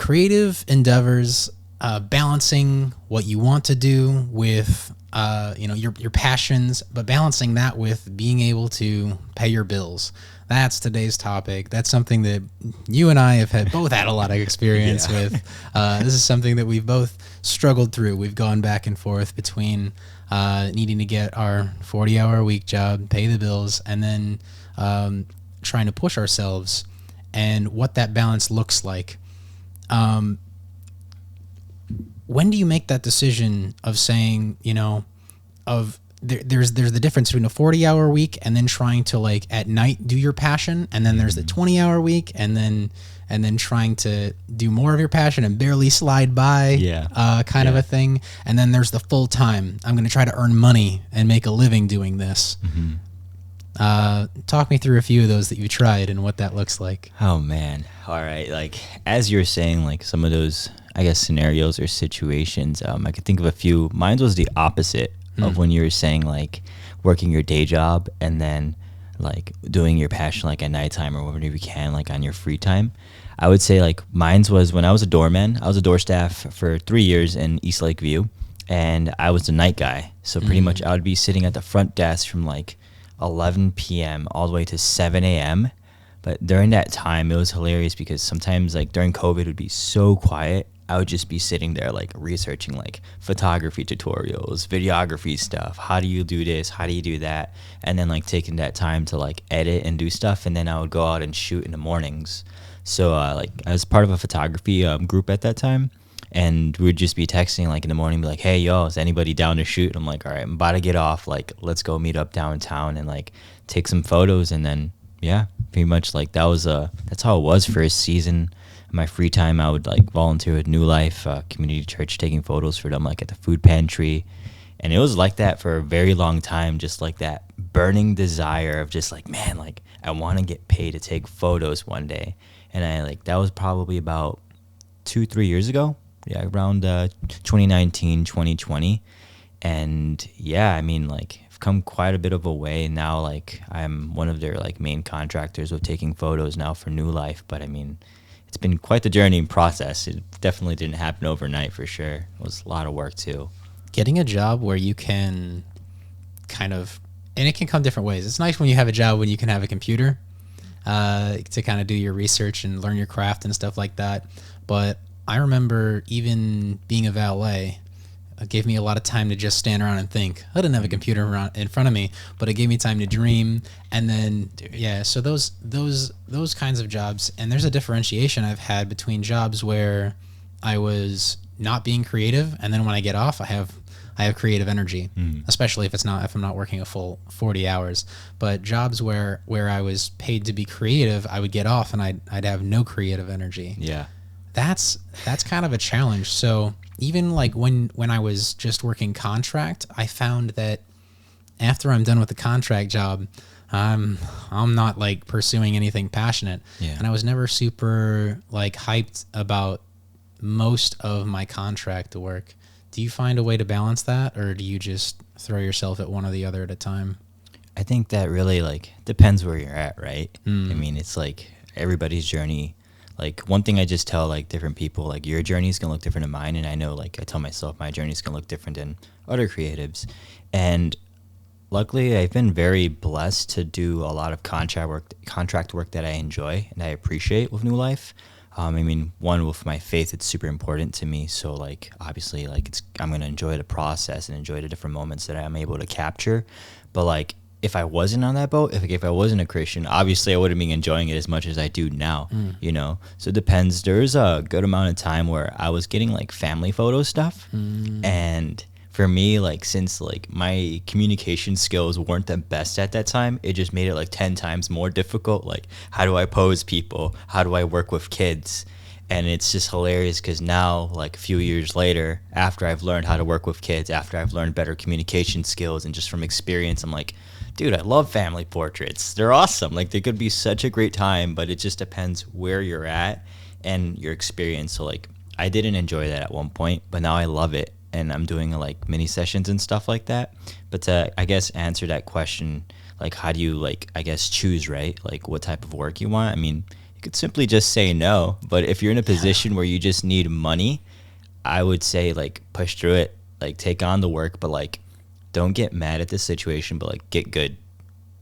creative endeavors, balancing what you want to do with your passions, but balancing that with being able to pay your bills. That's today's topic. That's something that you and I have both had a lot of experience with. This is something that we've both struggled through. We've gone back and forth between needing to get our 40-hour-a-week job, pay the bills, and then trying to push ourselves, and what that balance looks like. When do you make that decision of saying, there's the difference between a 40-hour week and then trying to, like, at night do your passion, and then there's the 20-hour week, and then trying to do more of your passion and barely slide by, kind of a thing, and then there's the full time. I'm going to try to earn money and make a living doing this. Talk me through a few of those that you tried and what that looks like. Oh man, all right. Like, as you're saying, like, some of those, I guess, scenarios or situations, I could think of a few. Mine was the opposite of when you were saying, like, working your day job and then, like, doing your passion, like, at nighttime or whenever you can, like, on your free time. I would say, like, mine was when I was a doorman. I was a door staff for 3 years in East Lakeview, and I was the night guy. So pretty much I would be sitting at the front desk from, like, 11 p.m. all the way to 7 a.m. But during that time, it was hilarious because sometimes, like, during COVID, it would be so quiet. I would just be sitting there, like, researching, like, photography tutorials, videography stuff. How do you do this? How do you do that? And then, like, taking that time to, like, edit and do stuff. And then I would go out and shoot in the mornings. So, like, I was part of a photography group at that time. And we would just be texting, like, in the morning, be like, hey, yo, is anybody down to shoot? And I'm like, all right, I'm about to get off. Like, let's go meet up downtown and, like, take some photos. And then, yeah, pretty much, like, that's how it was for a season. In my free time, I would, like, volunteer with New Life Community Church, taking photos for them, like, at the food pantry. And it was like that for a very long time, just like that burning desire of just, like, man, like, I want to get paid to take photos one day. And I, like, that was probably about 2-3 years ago. Yeah, around 2019, 2020. And yeah, I mean, like, I've come quite a bit of a way now. Like, I'm one of their, like, main contractors with taking photos now for New Life. But I mean, it's been quite the journey and process. It definitely didn't happen overnight, for sure. It was a lot of work too. Getting a job where you can kind of, and it can come different ways. It's nice when you have a job when you can have a computer to kind of do your research and learn your craft and stuff like that. But I remember even being a valet, it gave me a lot of time to just stand around and think. I didn't have a computer in front of me, but it gave me time to dream. And then, so those kinds of jobs. And there's a differentiation I've had between jobs where I was not being creative, and then when I get off, I have creative energy, especially if I'm not working a full 40 hours. But jobs where I was paid to be creative, I would get off and I'd have no creative energy. Yeah. That's kind of a challenge. So even, like, when I was just working contract, I found that after I'm done with the contract job, I'm not, like, pursuing anything passionate. Yeah. And I was never super, like, hyped about most of my contract work. Do you find a way to balance that, or do you just throw yourself at one or the other at a time? I think that really, like, depends where you're at, right? I mean, it's like everybody's journey. Like, one thing I just tell, like, different people, like, your journey is going to look different than mine. And I know, like, I tell myself my journey is going to look different than other creatives. And luckily, I've been very blessed to do a lot of contract work that I enjoy and I appreciate with New Life. I mean, one, with my faith, it's super important to me. So, like, obviously, like, I'm going to enjoy the process and enjoy the different moments that I'm able to capture. But, like, if I wasn't on that boat, if I wasn't a Christian, obviously I wouldn't be enjoying it as much as I do now, you know? So it depends. There's a good amount of time where I was getting, like, family photo stuff. And for me, like, since, like, my communication skills weren't the best at that time, it just made it, like, 10 times more difficult. Like, how do I pose people? How do I work with kids? And it's just hilarious because now, like, a few years later, after I've learned how to work with kids, after I've learned better communication skills and just from experience, I'm like, dude, I love family portraits. They're awesome. Like, they could be such a great time, but it just depends where you're at and your experience. So, like, I didn't enjoy that at one point, but now I love it. And I'm doing, like, mini sessions and stuff like that. But to, I guess, answer that question, like, how do you, like, I guess, choose, right? Like, what type of work you want? I mean, it could simply just say no. But if you're in a position where you just need money, I would say like push through it, like take on the work, but like don't get mad at the situation, but like get good.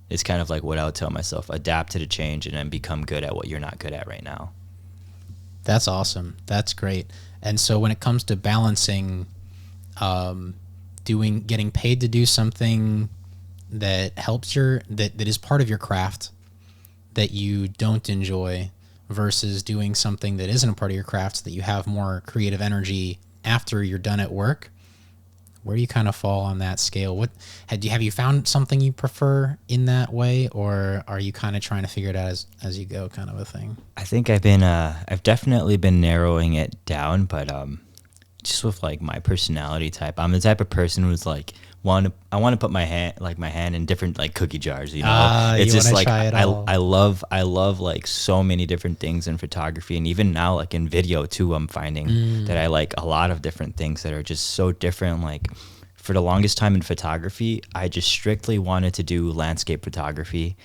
It's kind of like what I would tell myself: adapt to the change and then become good at what you're not good at right now. That's awesome. That's great. And so when it comes to balancing, getting paid to do something that helps that is part of your craft that you don't enjoy versus doing something that isn't a part of your craft that you have more creative energy after you're done at work, where do you kind of fall on that scale? Have you found something you prefer in that way, or are you kind of trying to figure it out as you go, kind of a thing? I think I've definitely been narrowing it down, but just with like my personality type, I'm the type of person who's like I want to put my hand in different like cookie jars, you know. It's just like I love like so many different things in photography, and even now like in video too, I'm finding that I like a lot of different things that are just so different. Like for the longest time in photography, I just strictly wanted to do landscape photography.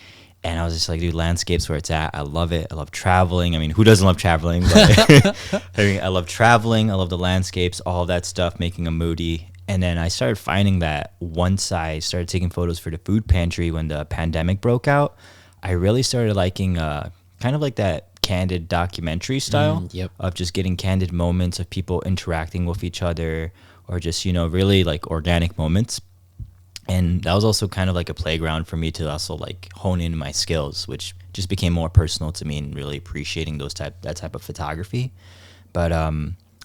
And I was just like, dude, landscape's where it's at. I love it. I love traveling. I mean, who doesn't love traveling? But I love traveling. I love the landscapes, all of that stuff, making a moody. And then I started finding that once I started taking photos for the food pantry when the pandemic broke out, I really started liking kind of like that candid documentary style of just getting candid moments of people interacting with each other, or just, you know, really like organic moments. And that was also kind of like a playground for me to also like hone in my skills, which just became more personal to me and really appreciating that type of photography. But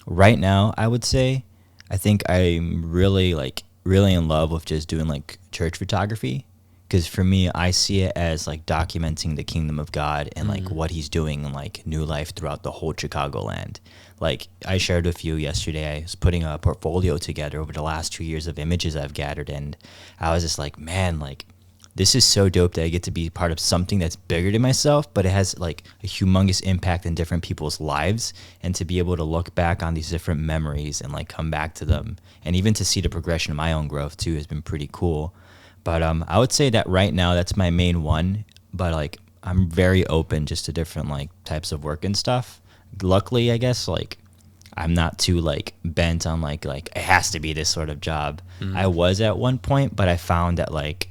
right now, I would say I think I'm really in love with just doing like church photography, because for me, I see it as like documenting the kingdom of God and like what he's doing in like new life throughout the whole Chicagoland. Like I shared with you yesterday, I was putting a portfolio together over the last 2 years of images I've gathered, and I was just like, man, like this is so dope that I get to be part of something that's bigger than myself, but it has like a humongous impact in different people's lives, and to be able to look back on these different memories and like come back to them, and even to see the progression of my own growth too has been pretty cool. But I would say that right now that's my main one, but like I'm very open just to different like types of work and stuff. Luckily, I guess, like I'm not too like bent on like it has to be this sort of job. I was at one point, but I found that like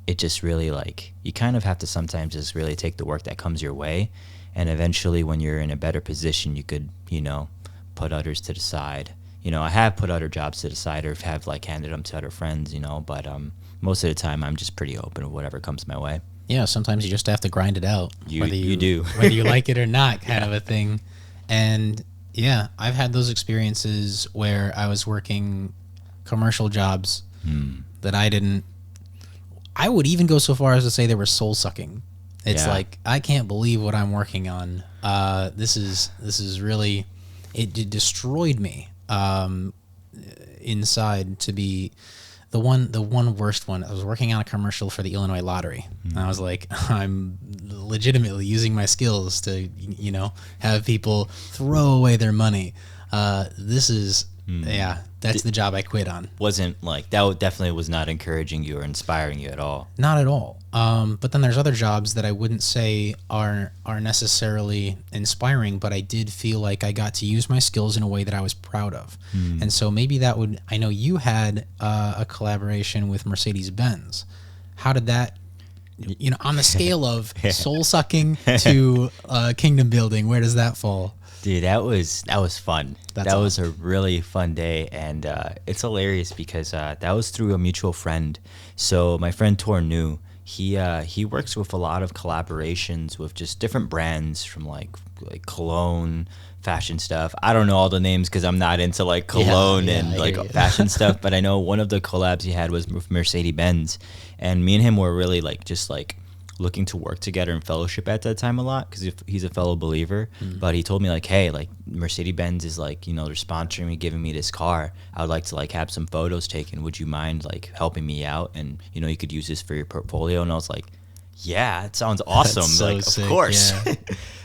it just really like you kind of have to sometimes just really take the work that comes your way, and eventually when you're in a better position, you could, you know, put others to the side. You know, I have put other jobs to the side, or have like handed them to other friends, you know, but most of the time I'm just pretty open to whatever comes my way. Yeah, sometimes you just have to grind it out. You do. Whether you like it or not, kind of a thing. And yeah, I've had those experiences where I was working commercial jobs that I would even go so far as to say they were soul sucking. It's like, I can't believe what I'm working on. This is really, it destroyed me inside to be the one worst one. I was working on a commercial for the Illinois Lottery. And I was like, I'm legitimately using my skills to, you know, have people throw away their money. That's the job I quit on. Wasn't like, that definitely was not encouraging you or inspiring you at all. Not at all. But then there's other jobs that I wouldn't say are necessarily inspiring, but I did feel like I got to use my skills in a way that I was proud of. And so maybe I know you had a collaboration with Mercedes-Benz. How did that, you know, on the scale of soul sucking to kingdom building, where does that fall? Dude, that was fun. That was a really fun day, and it's hilarious because that was through a mutual friend. So my friend Tornu, he works with a lot of collaborations with just different brands, from like cologne, fashion stuff. I don't know all the names because I'm not into like cologne and like fashion stuff, but I know one of the collabs he had was with Mercedes-Benz, and me and him were really like just like looking to work together in fellowship at that time a lot, because he's a fellow believer. But he told me like, hey, like Mercedes-Benz is like, you know, they're sponsoring me, giving me this car. I would like to like have some photos taken. Would you mind like helping me out? And, you know, you could use this for your portfolio. And I was like, Yeah, it sounds awesome. so Like, sick, of course. yeah.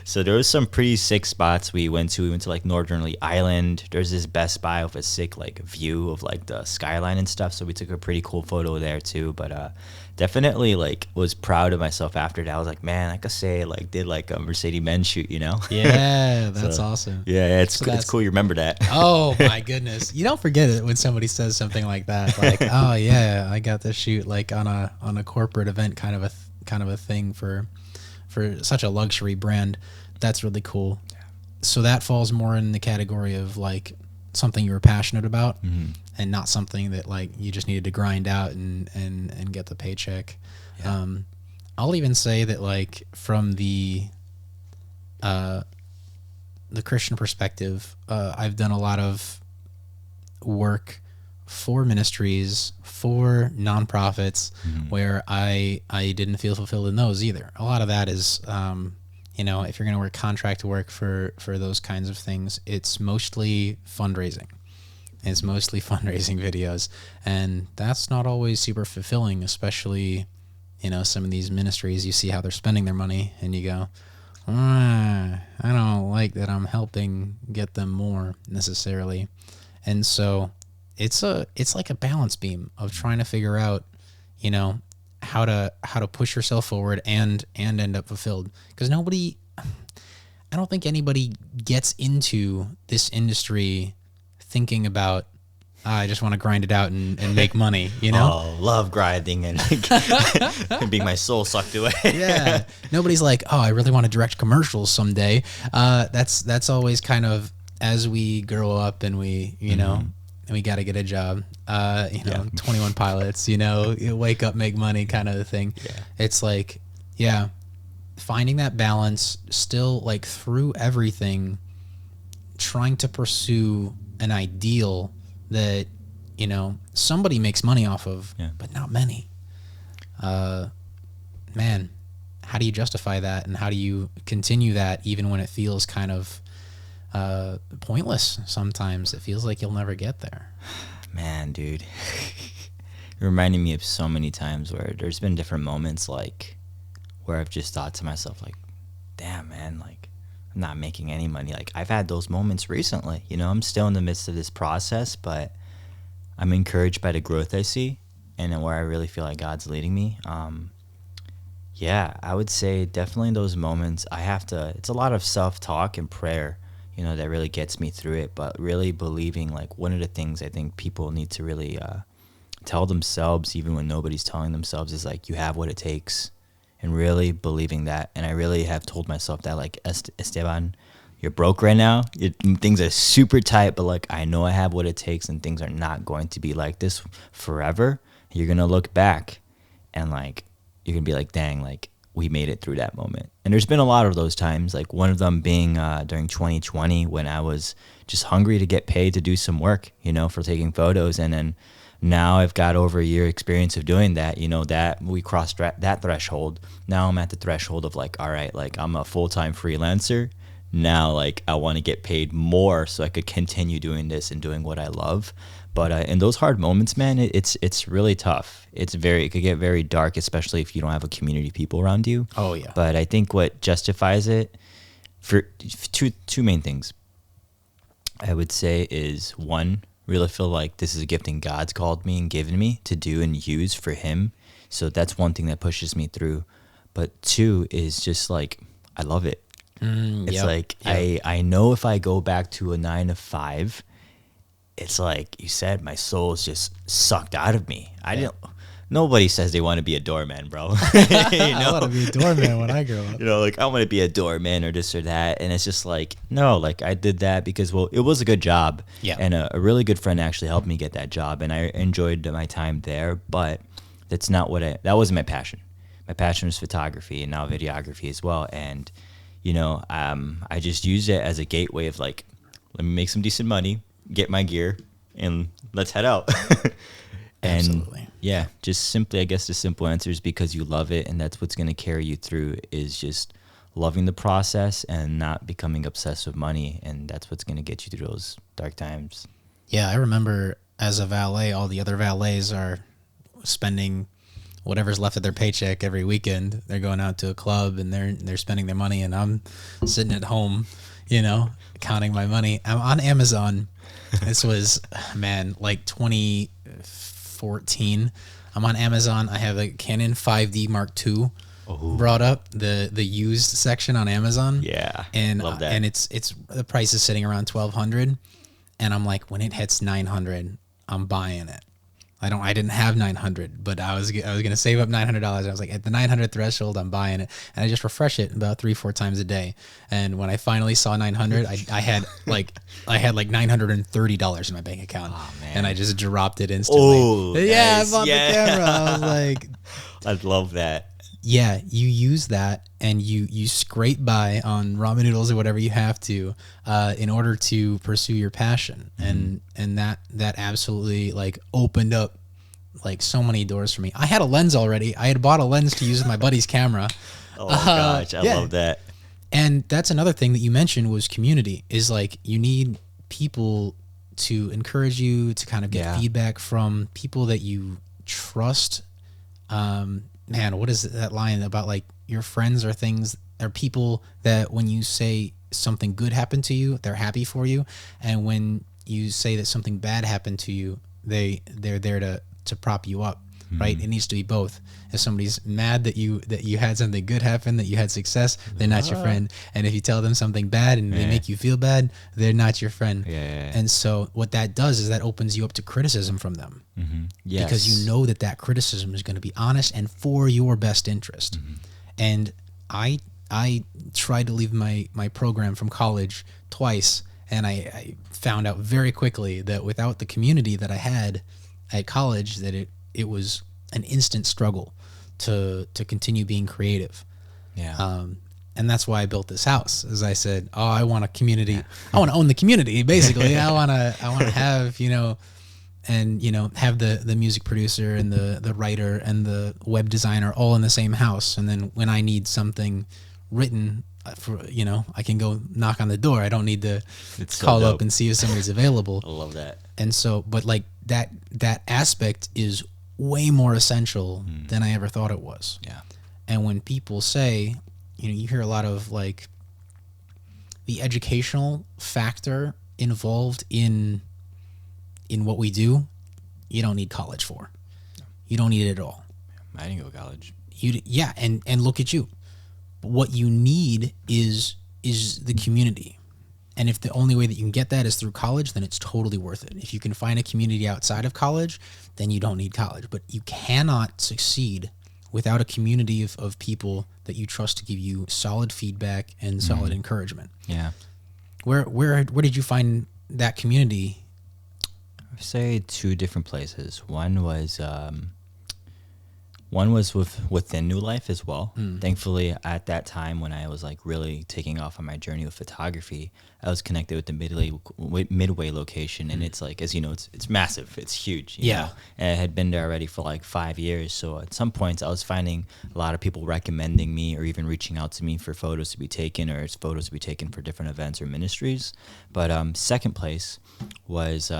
So there was some pretty sick spots we went to. We went to like Northern Lee Island. There's this Best Buy with a sick like view of like the skyline and stuff. So we took a pretty cool photo there too. But definitely like was proud of myself after that. I was like, man, I could say like did like a Mercedes-Benz shoot, you know? Yeah, that's So, awesome. Yeah, it's So it's cool. You remember that? Oh my goodness. You don't forget it when somebody says something like that. Like, oh yeah, I got this shoot like on a corporate event kind of a thing for such a luxury brand. That's really cool. So that falls more in the category of like something you were passionate about, and not something that like you just needed to grind out and get the paycheck. Yeah. I'll even say that like from the Christian perspective, I've done a lot of work for ministries, for nonprofits, where I didn't feel fulfilled in those either. A lot of that is, if you're going to work contract work for those kinds of things, it's mostly fundraising. It's mostly fundraising videos, and that's not always super fulfilling, especially, some of these ministries, you see how they're spending their money, and you go, I don't like that I'm helping get them more necessarily. And so it's like a balance beam of trying to figure out, how to push yourself forward and end up fulfilled. Because I don't think anybody gets into this industry thinking about, I just want to grind it out and make money, Oh, love grinding and being my soul sucked away. Yeah. Nobody's like, oh, I really want to direct commercials someday. That's always kind of as we grow up and we, and we got to get a job, 21 Pilots, you wake up, make money kind of a thing. Yeah. It's like, finding that balance still like through everything, trying to pursue an ideal that, somebody makes money off of, but not many. Man, how do you justify that? And how do you continue that even when it feels kind of pointless? Sometimes it feels like you'll never get there. Man, dude, you're reminding me of so many times where there's been different moments like where I've just thought to myself like, damn, man, like I'm not making any money. Like I've had those moments recently, I'm still in the midst of this process, but I'm encouraged by the growth I see and where I really feel like God's leading me. I would say definitely those moments it's a lot of self-talk and prayer, that really gets me through it, but really believing like one of the things I think people need to really tell themselves, even when nobody's telling themselves, is like, you have what it takes, and really believing that. And I really have told myself that, like, Esteban, you're broke right now. Things are super tight, but like, I know I have what it takes, and things are not going to be like this forever. You're going to look back and like, you're going to be like, dang, like we made it through that moment. And there's been a lot of those times, like one of them being during 2020 when I was just hungry to get paid to do some work, for taking photos. And then now I've got over a year experience of doing that, that we crossed that threshold. Now I'm at the threshold of like, all right, like I'm a full-time freelancer. Now, like I want to get paid more so I could continue doing this and doing what I love. But in those hard moments, man, it's really tough. It could get very dark, especially if you don't have a community of people around you. Oh yeah. But I think what justifies it for two main things, I would say, is one, really feel like this is a gifting God's called me and given me to do and use for Him. So that's one thing that pushes me through. But two is just like, I love it. It's like, I know if I go back to a 9 to 5, it's like you said, my soul is just sucked out of me. Nobody says they want to be a doorman, bro. I want to be a doorman when I grow up. Like I want to be a doorman or this or that. And it's just like, no, like I did that because, well, it was a good job. Yeah. And a really good friend actually helped me get that job. And I enjoyed my time there, but that's not that wasn't my passion. My passion was photography and now videography as well. And, I just used it as a gateway of like, let me make some decent money, get my gear, and let's head out. And Absolutely. Yeah, just simply, I guess the simple answer is because you love it, and that's what's going to carry you through, is just loving the process and not becoming obsessed with money, and that's what's going to get you through those dark times. Yeah, I remember as a valet, all the other valets are spending whatever's left of their paycheck every weekend, they're going out to a club and they're spending their money, and I'm sitting at home, counting my money. I'm on Amazon. This was, man, like 2014. I'm on Amazon. I have a Canon 5D Mark II brought up, the used section on Amazon. Yeah, and love that. And it's the price is sitting around $1,200, and I'm like, when it hits $900, I'm buying it. I didn't have 900, but I was gonna save up $900. I was like, at the 900 threshold, I'm buying it, and I just refresh it about 3-4 times a day. And when I finally saw 900, I had like $930 in my bank account, and I just dropped it instantly. Oh, yeah, nice. I bought the camera. I was like, I love that. Yeah, you use that and you scrape by on ramen noodles or whatever you have to in order to pursue your passion. And that absolutely like opened up like so many doors for me. I had a lens already. I had bought a lens to use with my buddy's camera. Oh gosh, I love that. And that's another thing that you mentioned was community, is like you need people to encourage you, to kind of get feedback from people that you trust. Man, what is that line about, like, your friends are people that when you say something good happened to you, they're happy for you, and when you say that something bad happened to you, they're there to prop you up, right? It needs to be both. If somebody's mad that you had something good happen, that you had success, they're not your friend. And if you tell them something bad and they make you feel bad, they're not your friend. And so what that does is that opens you up to criticism from them. Yes. Because you know that criticism is going to be honest and for your best interest. And I tried to leave my program from college twice, and I found out very quickly that without the community that I had at college, that it was an instant struggle to continue being creative. And that's why I built this house. As I said, I want a community. I want to own the community, basically. I want to have, have the music producer and the writer and the web designer all in the same house. And then when I need something written for, I can go knock on the door. I don't need to call up and see if somebody's available. I love that. And so, but like that aspect is way more essential than I ever thought it was. And when people say, you hear a lot of like the educational factor involved in what we do, you don't need college for. You don't need it at all. I didn't go to college. And look at you. What you need is the community. And if the only way that you can get that is through college, then it's totally worth it. If you can find a community outside of college, then you don't need college. But you cannot succeed without a community of people that you trust to give you solid feedback and solid encouragement. Where did you find that community? I would say two different places. One was within New Life as well. Thankfully, at that time when I was like really taking off on my journey with photography, I was connected with the Midway location, and it's like, as you know, it's massive, it's huge. You know? And I had been there already for like 5 years. So at some points, I was finding a lot of people recommending me or even reaching out to me for photos to be taken, or photos to be taken for different events or ministries. But second place was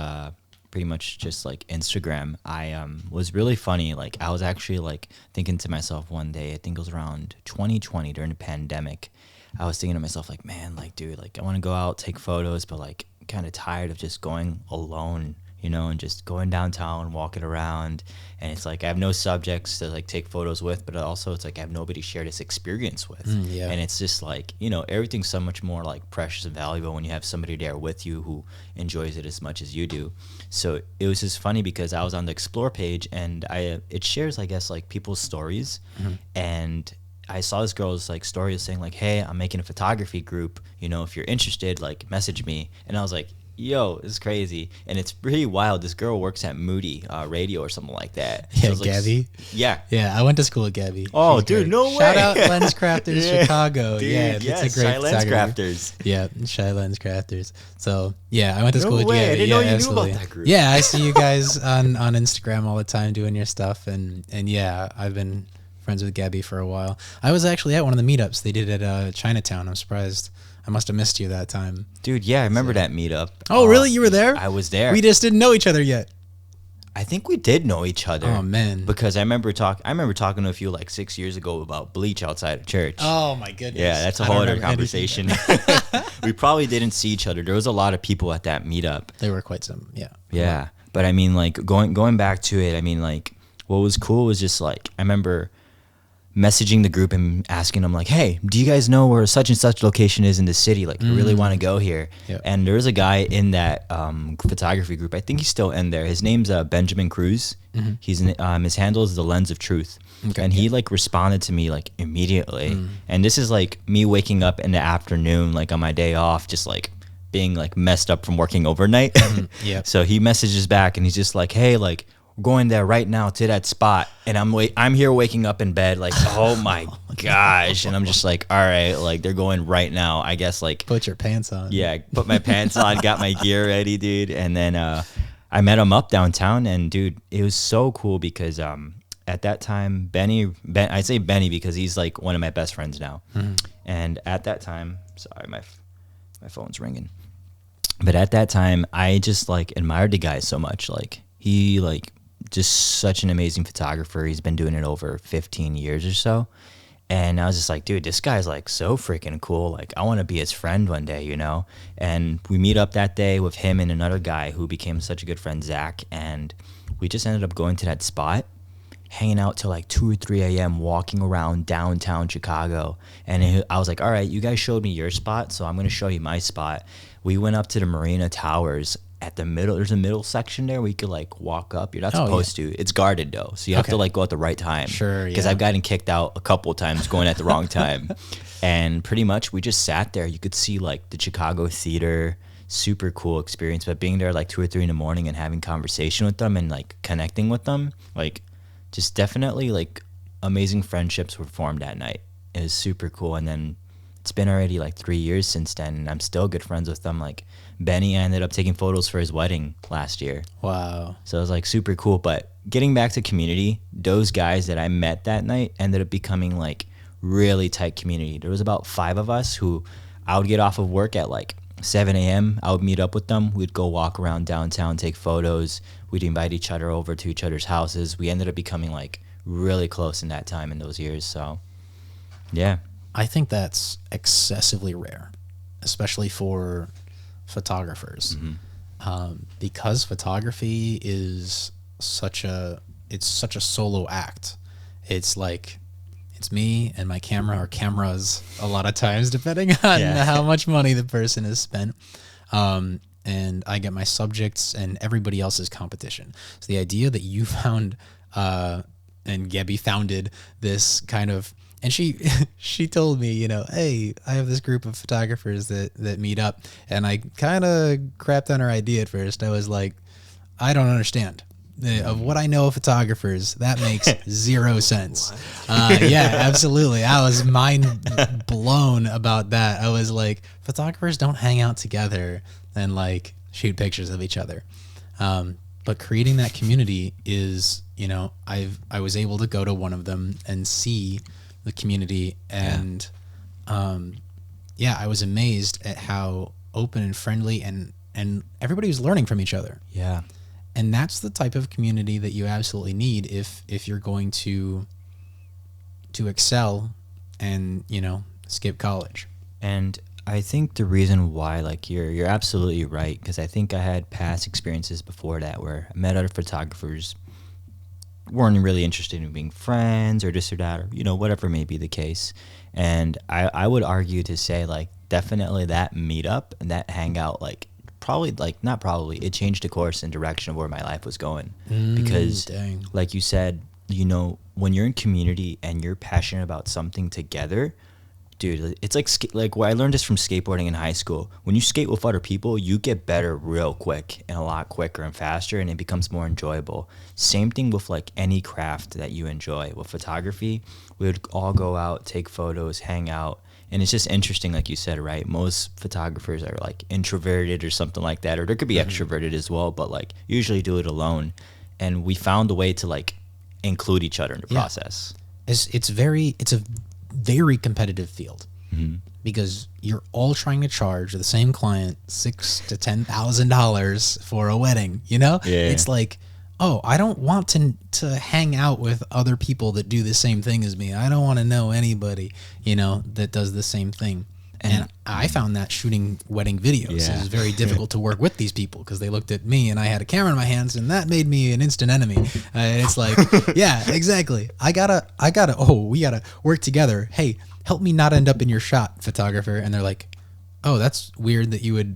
pretty much just like Instagram. I was really funny. Like I was actually like thinking to myself one day, I think it was around 2020 during the pandemic, I was thinking to myself like, man, like dude, like I want to go out, take photos, but like kind of tired of just going alone, and just going downtown, walking around. And it's like I have no subjects to like take photos with, but also it's like I have nobody to share this experience with. And it's just like, everything's so much more like precious and valuable when you have somebody there with you who enjoys it as much as you do. So it was just funny because I was on the Explore page, and it shares, I guess, like people's stories. And I saw this girl's like story saying like, hey, I'm making a photography group, if you're interested, like message me. And I was like, yo, it's crazy. And it's pretty wild. This girl works at Moody Radio or something like that. Yeah, so Gabby. Yeah, I went to school with Gabby. Oh, She's dude, great. no way. Shout out Lens Crafters Chicago. Dude, it's a great Shy Lens Crafters. Yeah, Shy Lens Crafters. So I went to school with way. Gabby. I didn't know you knew about that group. Yeah, I see you guys on Instagram all the time doing your stuff, and I've been friends with Gabby for a while. I was actually at one of the meetups they did at Chinatown. I'm surprised. I must have missed you that time. Dude, yeah, I remember that meetup. Oh, really? You were there? I was there. We just didn't know each other yet. I think we did know each other. Oh man, because I remember talking to a few like 6 years ago about bleach outside of church. oh my goodness. Yeah, that's a whole other conversation. We probably didn't see each other. There was a lot of people at that meetup. They were quite some, yeah. Yeah, but I mean, like going back to it, I mean, like what was cool was just like I remember messaging the group and asking them like, hey, do you guys know where such and such location is in the city? Like, I really want to go here. Yep. And there was a guy in that photography group. I think he's still in there. His name's Benjamin Cruz. He's in, his handle is The Lens of Truth. Okay, and he like responded to me like immediately. And this is like me waking up in the afternoon, like on my day off, just like being like messed up from working overnight. Yeah. So he messages back and he's just like, hey, like, we're going there right now to that spot, and I'm here waking up in bed like, oh my gosh, and I'm just like, all right, like they're going right now, I guess. Like, Put your pants on. yeah, put my pants on, got my gear ready, dude, and then I met him up downtown, and dude, it was so cool because at that time I say Benny because he's like one of my best friends now. And at that time, sorry, my phone's ringing, but at that time I just like admired the guy so much. Like he like just such an amazing photographer. He's been doing it over 15 years or so. And I was just like, dude, this guy's like so freaking cool. Like, I want to be his friend one day, you know? And we meet up that day with him and another guy who became such a good friend, Zach. And we just ended up going to that spot, hanging out till like 2 or 3 a.m., walking around downtown Chicago. And I was like, all right, you guys showed me your spot, so I'm going to show you my spot. We went up to the Marina Towers. At the middle, there's a middle section there where you could like walk up. You're not supposed to. It's guarded though, so you have to like go at the right time. Sure, because I've gotten kicked out a couple of times going at the wrong time. And pretty much we just sat there. You could see like the Chicago theater, super cool experience. But being there like 2 or 3 in the morning and having conversation with them and like connecting with them, like just definitely like amazing friendships were formed that night. It was super cool. And then it's been already like 3 years since then, and I'm still good friends with them. Like Benny ended up taking photos for his wedding last year. Wow. So it was like super cool. But getting back to community, those guys that I met that night ended up becoming like really tight community. There was about 5 of us who I would get off of work at like 7 a.m. I would meet up with them. We'd go walk around downtown, take photos. We'd invite each other over to each other's houses. We ended up becoming like really close in that time in those years. So yeah. I think that's excessively rare, especially for photographers, because photography is such a solo act. It's like it's me and my camera or cameras a lot of times, depending on how much money the person has spent. And I get my subjects and everybody else's competition. So the idea that you found and Gabby founded this kind of. And she told me, you know, hey, I have this group of photographers that meet up. And I kind of crapped on her idea at first. I was like, I don't understand. Of what I know of photographers, that makes 0 sense. Yeah, absolutely. I was mind blown about that. I was like, photographers don't hang out together and like shoot pictures of each other. But creating that community is, you know, I was able to go to one of them and see the community, and I was amazed at how open and friendly and everybody was learning from each other. Yeah. And that's the type of community that you absolutely need if you're going to excel and, you know, skip college. And I think the reason why, like, you're absolutely right, because I think I had past experiences before that where I met other photographers, weren't really interested in being friends or this or that, or, you know, whatever may be the case. And I would argue to say, like, definitely that meetup and that hangout, like, it changed the course and direction of where my life was going. Because, like you said, you know, when you're in community and you're passionate about something together, dude, it's like where I learned this from skateboarding in high school. When you skate with other people, you get better real quick and a lot quicker and faster, and it becomes more enjoyable. Same thing with like any craft that you enjoy. With photography, we would all go out, take photos, hang out, and it's just interesting, like you said, right? Most photographers are like introverted or something like that, or there could be extroverted as well, but like usually do it alone. And we found a way to like include each other in the process. It's a very competitive field, because you're all trying to charge the same client $6,000 to $10,000 for a wedding. You know, it's like, oh, I don't want to hang out with other people that do the same thing as me. I don't want to know anybody, that does the same thing. And I found that shooting wedding videos is very difficult to work with these people because they looked at me and I had a camera in my hands, and that made me an instant enemy. And it's like, yeah, exactly. We gotta work together. Hey, help me not end up in your shot, photographer. And they're like, oh, that's weird that you would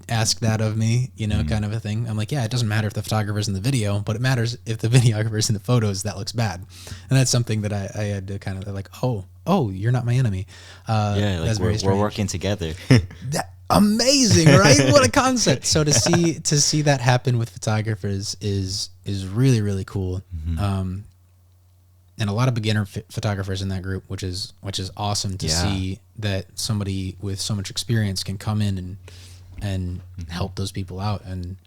ask that of me, kind of a thing. I'm like, yeah, it doesn't matter if the photographer's in the video, but it matters if the videographer's in the photos. That looks bad. And that's something that I had to kind of like, oh, you're not my enemy. Like we're working together. Amazing, right? What a concept. So to see that happen with photographers is really, really cool. And a lot of beginner photographers in that group, which is awesome to see that somebody with so much experience can come in and help those people out. And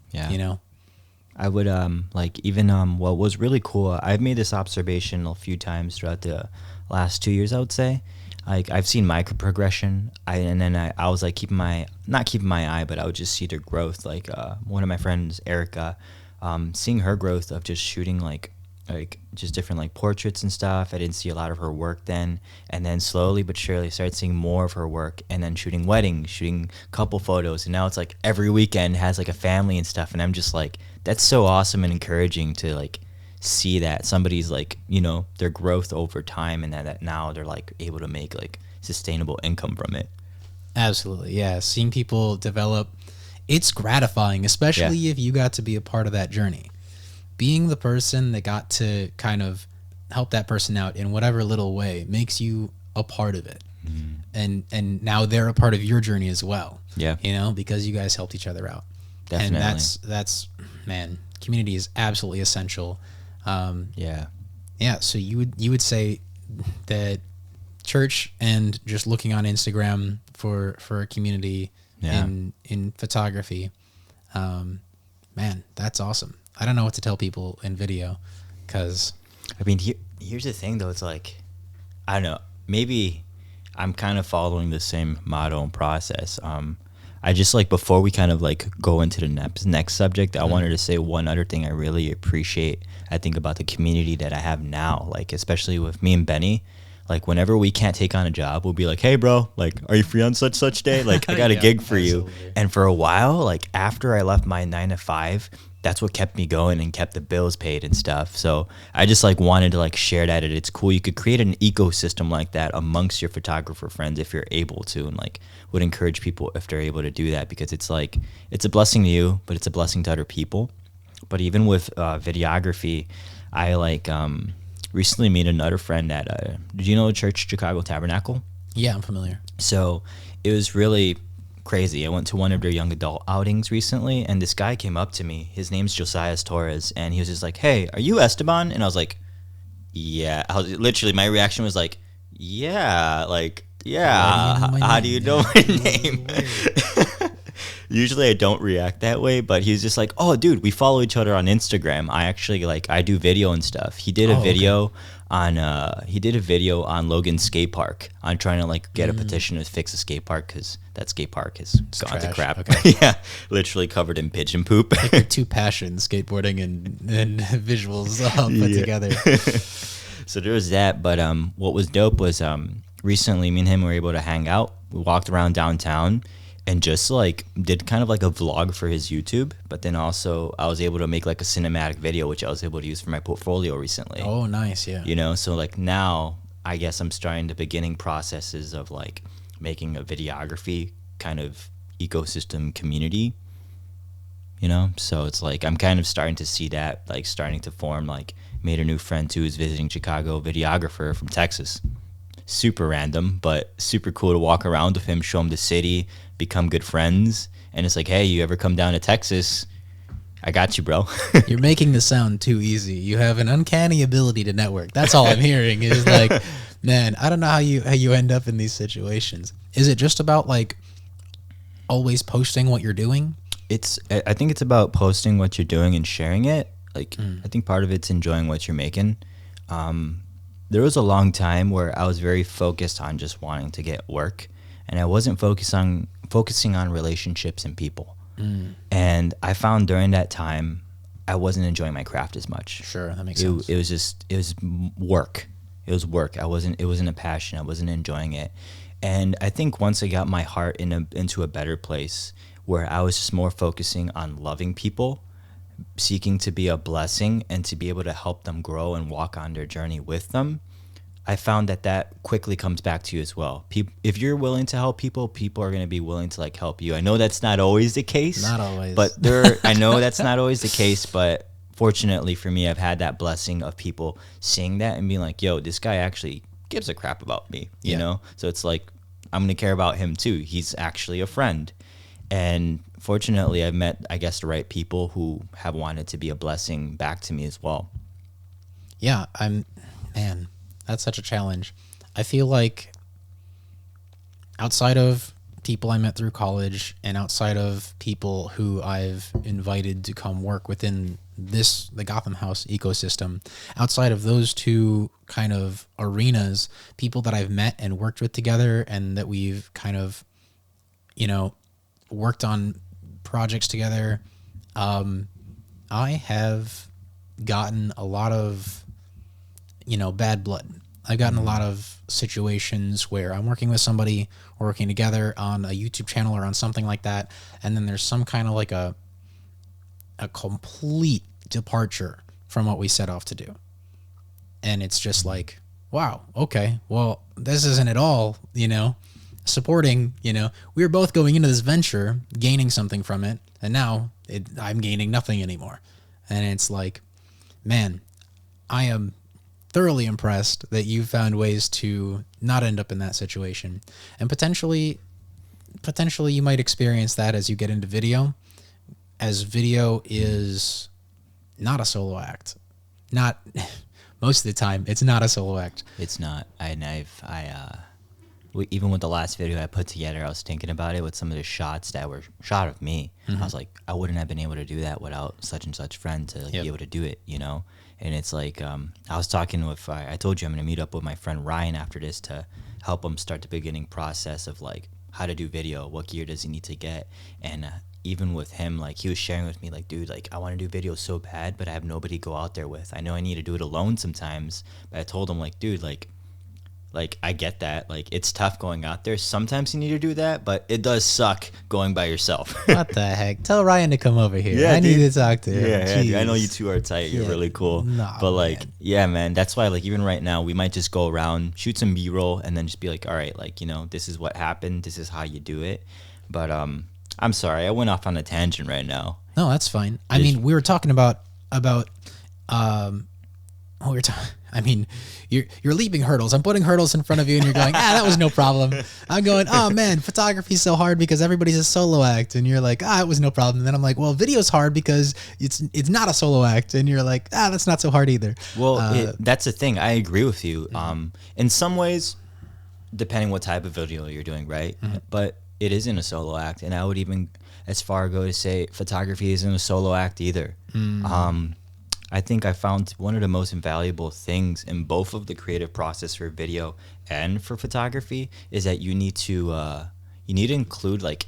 I would what was really cool, I've made this observation a few times throughout the last 2 years, I would say. Like, I've seen my progression, I was like not keeping my eye, but I would just see their growth. Like one of my friends, Erica, seeing her growth of just shooting like just different like portraits and stuff. I didn't see a lot of her work then, and then slowly but surely started seeing more of her work, and then shooting weddings, shooting couple photos, and now it's like every weekend has like a family and stuff. And I'm just like, that's so awesome and encouraging to like see that somebody's like, their growth over time, and that now they're like able to make like sustainable income from it. Absolutely. Yeah, seeing people develop, it's gratifying, especially if you got to be a part of that journey. Being the person that got to kind of help that person out in whatever little way makes you a part of it. And now they're a part of your journey as well. Yeah. Because you guys helped each other out. Definitely. And that's man, community is absolutely essential. Yeah. So you would say that church and just looking on Instagram for a community in photography, man, that's awesome. I don't know what to tell people in video, because I mean, here's the thing though. It's like, I don't know, maybe I'm kind of following the same motto and process. I just like, before we kind of like go into the next subject, I wanted to say one other thing I really appreciate, I think, about the community that I have now, like especially with me and Benny. Like whenever we can't take on a job, we'll be like, hey bro, like, are you free on such day? Like, I got a gig for you. And for a while, like after I left my 9 to 5, that's what kept me going and kept the bills paid and stuff. So I just like wanted to like share that. It's cool. You could create an ecosystem like that amongst your photographer friends if you're able to, and like would encourage people if they're able to do that, because it's like, it's a blessing to you, but it's a blessing to other people. But even with videography, I like recently made another friend at did you know the church Chicago Tabernacle? Yeah, I'm familiar. So it was really crazy. I went to one of their young adult outings recently, and this guy came up to me. His name's Josiah Torres, and he was just like, hey, are you Esteban? And I was like, yeah. Literally, my reaction was like, yeah, like, yeah. How do you know my name? Usually I don't react that way, but he was just like, oh dude, we follow each other on Instagram. I actually I do video and stuff. He did a video on Logan's skate park, on trying to like get a petition to fix a skate park, because that skate park has gone to crap. Okay. Yeah, literally covered in pigeon poop. Like your two passions, skateboarding and visuals, all put together. So there was that, but what was dope was recently me and him were able to hang out. We walked around downtown and just like did kind of like a vlog for his YouTube, but then also I was able to make like a cinematic video, which I was able to use for my portfolio recently. Oh, nice. Yeah. So like now I guess I'm starting the beginning processes of like making a videography kind of ecosystem community, so it's like I'm kind of starting to see that like starting to form. Like, made a new friend too who's visiting Chicago, videographer from Texas. Super random, but super cool to walk around with him, show him the city, become good friends. And it's like, hey, you ever come down to Texas? I got you, bro. You're making this sound too easy. You have an uncanny ability to network. That's all I'm hearing is like, man, I don't know how you end up in these situations. Is it just about like always posting what you're doing? I think it's about posting what you're doing and sharing it. Like, I think part of it's enjoying what you're making. There was a long time where I was very focused on just wanting to get work, and I wasn't focusing on relationships and people. And I found during that time, I wasn't enjoying my craft as much. Sure, that makes sense. It was work. It was work. It wasn't a passion. I wasn't enjoying it. And I think once I got my heart into a better place where I was just more focusing on loving people, seeking to be a blessing and to be able to help them grow and walk on their journey with them, I found that quickly comes back to you as well. If you're willing to help people, people are going to be willing to like help you. I know that's not always the case. Not always. But I know that's not always the case, but fortunately for me, I've had that blessing of people seeing that and being like, yo, this guy actually gives a crap about me, you know? So it's like, I'm going to care about him too. He's actually a friend. And fortunately, I've met, I guess, the right people who have wanted to be a blessing back to me as well. Yeah, man, that's such a challenge. I feel like outside of people I met through college and outside of people who I've invited to come work within the Gotham House ecosystem, outside of those two kind of arenas, people that I've met and worked with together and that we've kind of, worked on projects together, I have gotten a lot of, bad blood. I've gotten a lot of situations where I'm working with somebody, we're working together on a YouTube channel or on something like that, and then there's some kind of like a complete departure from what we set off to do. And it's just like, wow, okay, well, this isn't at all, supporting, we were both going into this venture, gaining something from it, and now I'm gaining nothing anymore. And it's like, man, I am thoroughly impressed that you found ways to not end up in that situation. And potentially you might experience that as you get into video, as video is not a solo act. Not most of the time, it's not a solo act. It's not. Even with the last video I put together, I was thinking about it with some of the shots that were shot of me. I was like, I wouldn't have been able to do that without such and such friend to be able to do it, And it's like, I was talking with, I told you I'm going to meet up with my friend Ryan after this to help him start the beginning process of like how to do video, what gear does he need to get. And even with him, like he was sharing with me like, dude, like I want to do video so bad, but I have nobody to go out there with. I know I need to do it alone sometimes, but I told him like, dude, like I get that. Like it's tough going out there. Sometimes you need to do that, but it does suck going by yourself. What the heck? Tell Ryan to come over here. I need to talk to him. Yeah, I know you two are tight. You're really cool. Nah, but like, man. yeah, man, that's why like even right now we might just go around, shoot some B-roll and then just be like, all right, like, this is what happened. This is how you do it. But I'm sorry. I went off on a tangent right now. No, that's fine. I mean, we were talking about you're leaping hurdles. I'm putting hurdles in front of you and you're going, that was no problem. I'm going, oh man, photography's so hard because everybody's a solo act. And you're like, it was no problem. And then I'm like, well, video's hard because it's not a solo act. And you're like, that's not so hard either. Well, that's the thing. I agree with you. In some ways, depending what type of video you're doing, right? But it isn't a solo act. And I would even as far go to say photography isn't a solo act either. I think I found one of the most invaluable things in both of the creative process for video and for photography is that you need to include like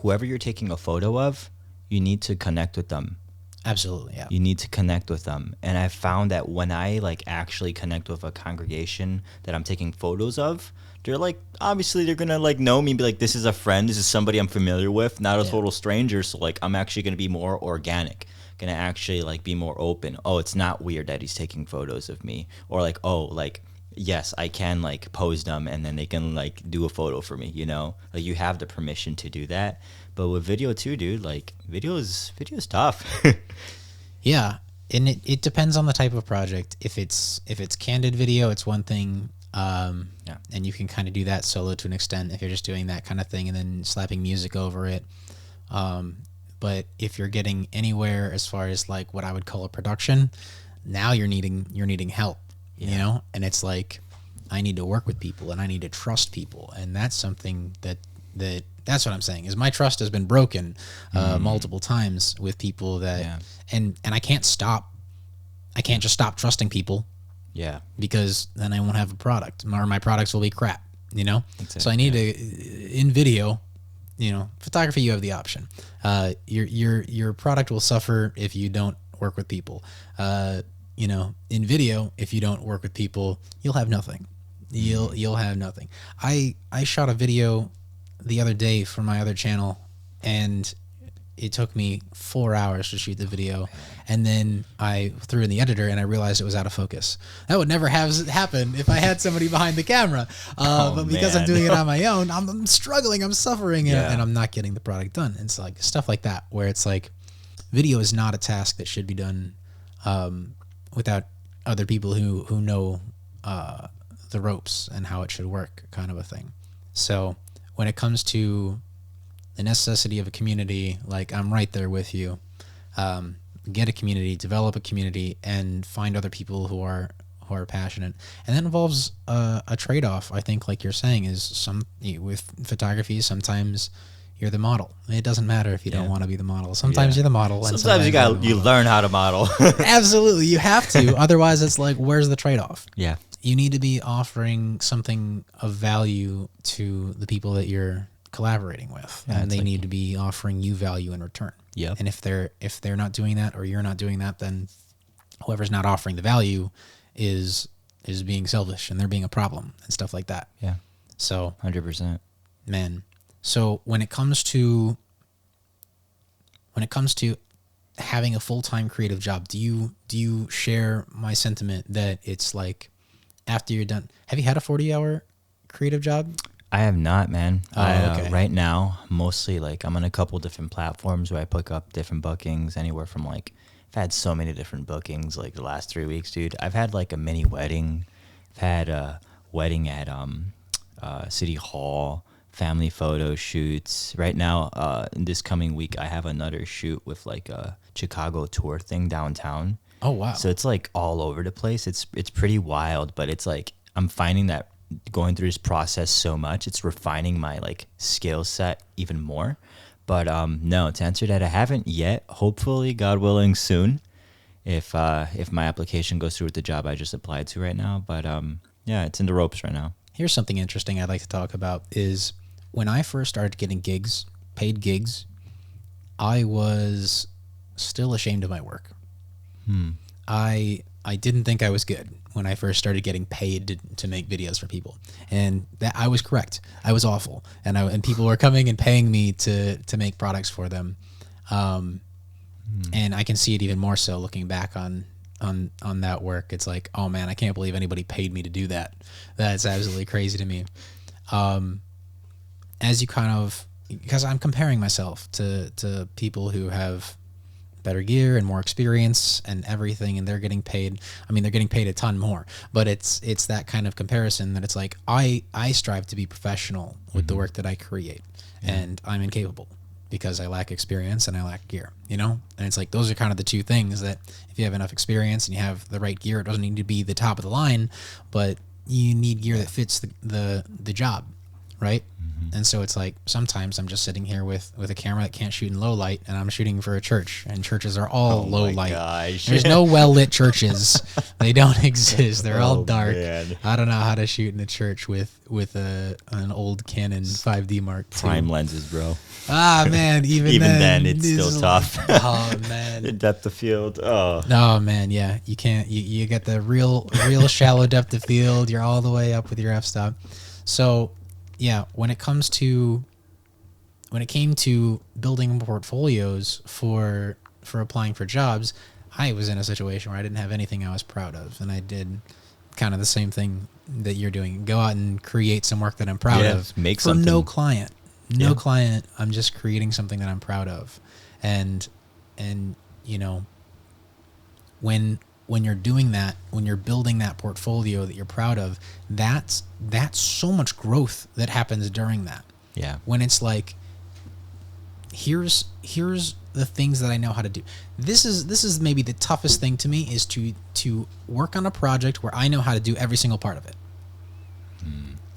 whoever you're taking a photo of, you need to connect with them. Absolutely, yeah. You need to connect with them. And I found that when I like actually connect with a congregation that I'm taking photos of, they're like, obviously they're gonna like know me and be like, this is a friend, this is somebody I'm familiar with, not a total stranger. So like I'm actually gonna be more organic, gonna actually like be more open. Oh, it's not weird that he's taking photos of me. Or like, oh, like yes, I can like pose them and then they can like do a photo for me, Like you have the permission to do that. But with video too, dude, like video is tough. Yeah. And it depends on the type of project. If it's candid video, it's one thing. And you can kind of do that solo to an extent if you're just doing that kind of thing and then slapping music over it. But if you're getting anywhere as far as like what I would call a production, now you're needing help, and it's like, I need to work with people and I need to trust people. And that's something that's what I'm saying is my trust has been broken, multiple times with people that, and I can't just stop trusting people. Yeah. Because then I won't have a product or my products will be crap, Exactly. So I need to, in video, photography, you have the option. Your product will suffer if you don't work with people. You know, in video, if you don't work with people, you'll have nothing. You'll have nothing. I shot a video the other day for my other channel, and it took me 4 hours to shoot the video, and then I threw in the editor and I realized it was out of focus. That would never have happened if I had somebody behind the camera. But because I'm doing it on my own, I'm struggling, I'm suffering, and I'm not getting the product done. And it's like stuff like that, where it's like video is not a task that should be done without other people who know the ropes and how it should work, kind of a thing. So when it comes to the necessity of a community, like, I'm right there with you. Get a community, develop a community, and find other people who are passionate. And that involves a trade-off, I think, like you're saying, is with photography, sometimes you're the model. It doesn't matter if you don't want to be the model. Sometimes you're the model. And sometimes you learn how to model. Absolutely, you have to. Otherwise, it's like, where's the trade-off? Yeah. You need to be offering something of value to the people that you're collaborating with, and they need to be offering you value in return. Yeah. And if they're not doing that, or you're not doing that, then whoever's not offering the value is being selfish, and they're being a problem and stuff like that. Yeah. So 100%. Man. So when it comes to having a full-time creative job, do you share my sentiment that it's like, after you're done, have you had a 40-hour creative job? I have not, man. Okay. Right now, mostly, like, I'm on a couple different platforms where I pick up different bookings, anywhere from, like, I've had so many different bookings, like, the last 3 weeks, dude. I've had, like, a mini wedding. I've had a wedding at City Hall, family photo shoots. Right now, in this coming week, I have another shoot with, like, a Chicago tour thing downtown. Oh, wow. So it's, like, all over the place. It's pretty wild, but it's, like, I'm finding that going through this process so much, it's refining my, like, skill set even more. But no, to answer that, I haven't yet. Hopefully, God willing, soon, if my application goes through with the job I just applied to right now. But yeah, it's in the ropes right now. Here's something interesting I'd like to talk about is when I first started getting gigs, paid gigs, I was still ashamed of my work. I didn't think I was good when I first started getting paid to make videos for people, and that I was correct. I was awful, and people were coming and paying me to make products for them, and I can see it even more so looking back on that work. It's like, oh man, I can't believe anybody paid me to do that. That's absolutely crazy to me. As you kind of, because I'm comparing myself to people who have better gear and more experience and everything, and they're getting paid. I mean, they're getting paid a ton more, but it's that kind of comparison that it's like, I strive to be professional with the work that I create, and I'm incapable because I lack experience and I lack gear, you know? And it's like, those are kind of the two things that if you have enough experience and you have the right gear, it doesn't need to be the top of the line, but you need gear that fits the job, right? And so it's like, sometimes I'm just sitting here with a camera that can't shoot in low light, and I'm shooting for a church, and churches are all low light. Gosh. There's no well-lit churches. They don't exist. They're all dark. Man. I don't know how to shoot in a church with an old Canon 5D Mark II. Prime lenses, bro. Ah, man, even then it's still tough. Oh, man. The depth of field. Oh. Oh, man, yeah. You can't, you get the real shallow depth of field. You're all the way up with your f-stop. So, yeah, when it came to building portfolios for applying for jobs, I was in a situation where I didn't have anything I was proud of, and I did kind of the same thing that you're doing. Go out and create some work that I'm proud of. Make for something. no client. No client. I'm just creating something that I'm proud of. And you know, when you're doing that, when you're building that portfolio that you're proud of, that's so much growth that happens during that. Yeah. When it's like, here's the things that I know how to do. This is maybe the toughest thing to me, is to work on a project where I know how to do every single part of it.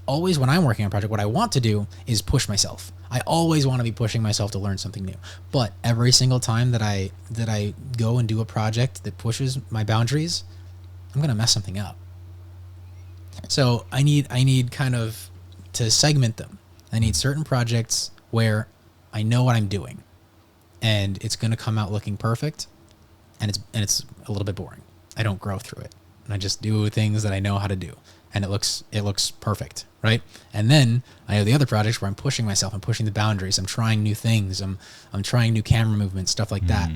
Always when I'm working on a project, what I want to do is push myself. I always want to be pushing myself to learn something new. But every single time that I go and do a project that pushes my boundaries, I'm going to mess something up. So I need kind of to segment them. I need certain projects where I know what I'm doing and it's going to come out looking perfect. it's a little bit boring. I don't grow through it. And I just do things that I know how to do, and it looks perfect, right? And then I have the other projects where I'm pushing myself, I'm pushing the boundaries, I'm trying new things, I'm trying new camera movements, stuff like that.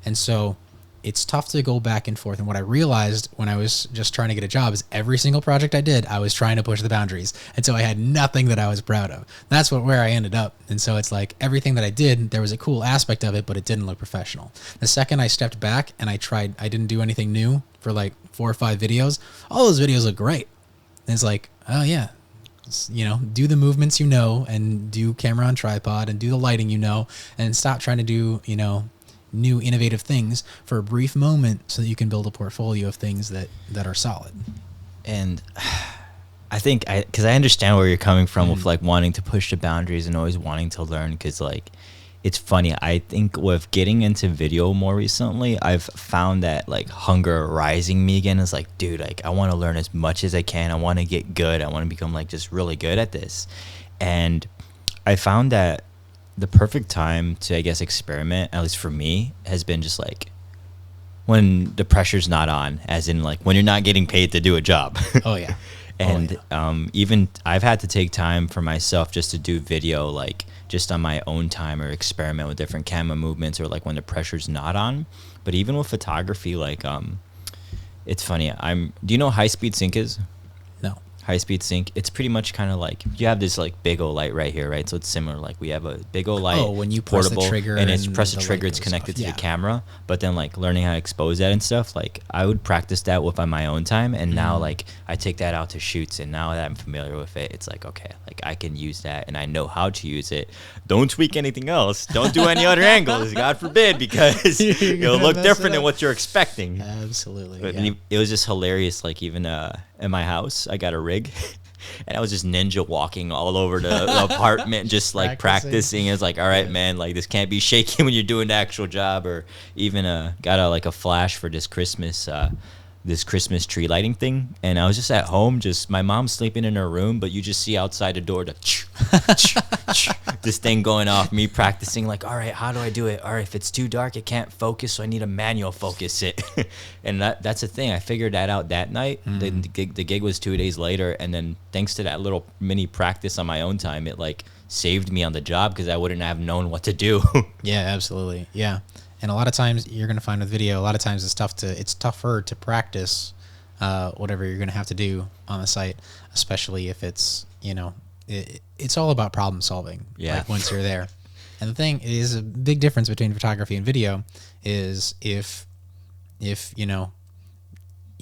And so it's tough to go back and forth. And what I realized when I was just trying to get a job is every single project I did, I was trying to push the boundaries. And so I had nothing that I was proud of. That's where I ended up. And so it's like everything that I did, there was a cool aspect of it, but it didn't look professional. The second I stepped back and I didn't do anything new for like 4 or 5 videos, all those videos look great. And it's like, oh yeah, do the movements, and do camera on tripod and do the lighting, and stop trying to do, new innovative things for a brief moment so that you can build a portfolio of things that are solid. And I think because I understand where you're coming from with like wanting to push the boundaries and always wanting to learn, because like it's funny. I think with getting into video more recently, I've found that like hunger rising me again. Is like, dude, like I want to learn as much as I can. I want to get good. I want to become like just really good at this. And I found that the perfect time to, I guess, experiment, at least for me, has been just like when the pressure's not on, as in like when you're not getting paid to do a job. Oh yeah. And even I've had to take time for myself just to do video, like just on my own time, or experiment with different camera movements, or like when the pressure's not on. But even with photography, like it's funny. Do you know high speed sync is? No. High speed sync, it's pretty much kind of like you have this like big old light right here, right? So it's similar. Like we have a big old light. Oh, when you press the trigger, and it's press the trigger, it's connected to the camera. But then like learning how to expose that and stuff, like I would practice that with on my own time, and now like I take that out to shoots, and now that I'm familiar with it, it's like, okay, like I can use that and I know how to use it. Don't tweak anything else. Don't do any other angles, God forbid, because it'll look different than what you're expecting. Absolutely. But it was just hilarious. Like even in my house, I got a rig, and I was just ninja walking all over the apartment, just like practicing. It's like, all right, man, like this can't be shaky when you're doing the actual job. Or even got a flash for this Christmas tree lighting thing, and I was just at home, just my mom's sleeping in her room, but you just see outside the door this thing going off, me practicing like, all right, how do I do it? All right, if it's too dark, it can't focus, so I need a manual focus it. And that's the thing, I figured that out that night. The gig was 2 days later, and then thanks to that little mini practice on my own time, it like saved me on the job, because I wouldn't have known what to do. Yeah, absolutely. Yeah. And a lot of times you're going to find with video, a lot of times it's tougher to practice whatever you're going to have to do on the site, especially if it's, it's all about problem solving. Yeah. Like once you're there. And the thing is, a big difference between photography and video is if you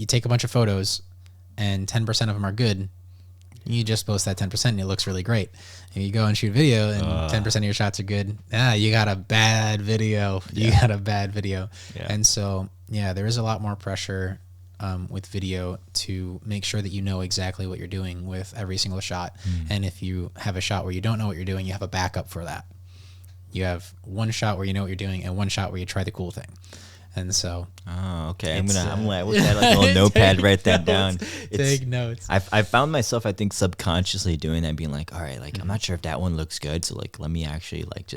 take a bunch of photos and 10% of them are good, you just post that 10% and it looks really great. If you go and shoot video and 10% of your shots are good, you got a bad video. You got a bad video. Yeah. And so, there is a lot more pressure with video to make sure that you know exactly what you're doing with every single shot. And if you have a shot where you don't know what you're doing, you have a backup for that. You have one shot where you know what you're doing and one shot where you try the cool thing. And so, okay, I'm gonna look at like a little notepad, write that down. Take notes. I found myself, I think, subconsciously doing that, being like, all right, like I'm not sure if that one looks good, so like let me actually like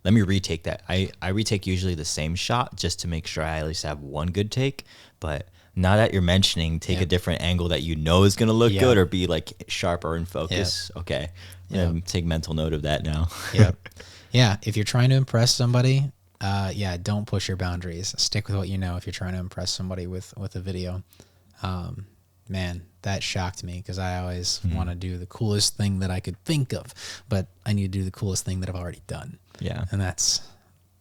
let me retake that. I retake usually the same shot just to make sure I at least have one good take. But now that you're mentioning, take a different angle that you know is gonna look good or be like sharper in focus. Okay, take mental note of that now. Yeah. If you're trying to impress somebody, don't push your boundaries. Stick with what you know if you're trying to impress somebody with a video. Man, that shocked me, because I always want to do the coolest thing that I could think of, but I need to do the coolest thing that I've already done. Yeah. And that's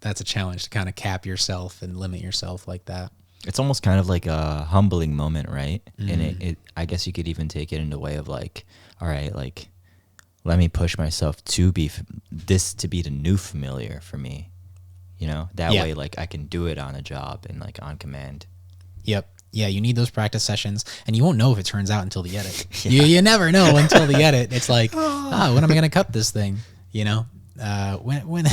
a challenge, to kind of cap yourself and limit yourself like that. It's almost kind of like a humbling moment, right? And it I guess you could even take it in the way of like, all right, like let me push myself to be the new familiar for me. That way, like I can do it on a job and like on command. Yep. Yeah, you need those practice sessions, and you won't know if it turns out until the edit. You never know until the edit. It's like, when am I going to cut this thing? When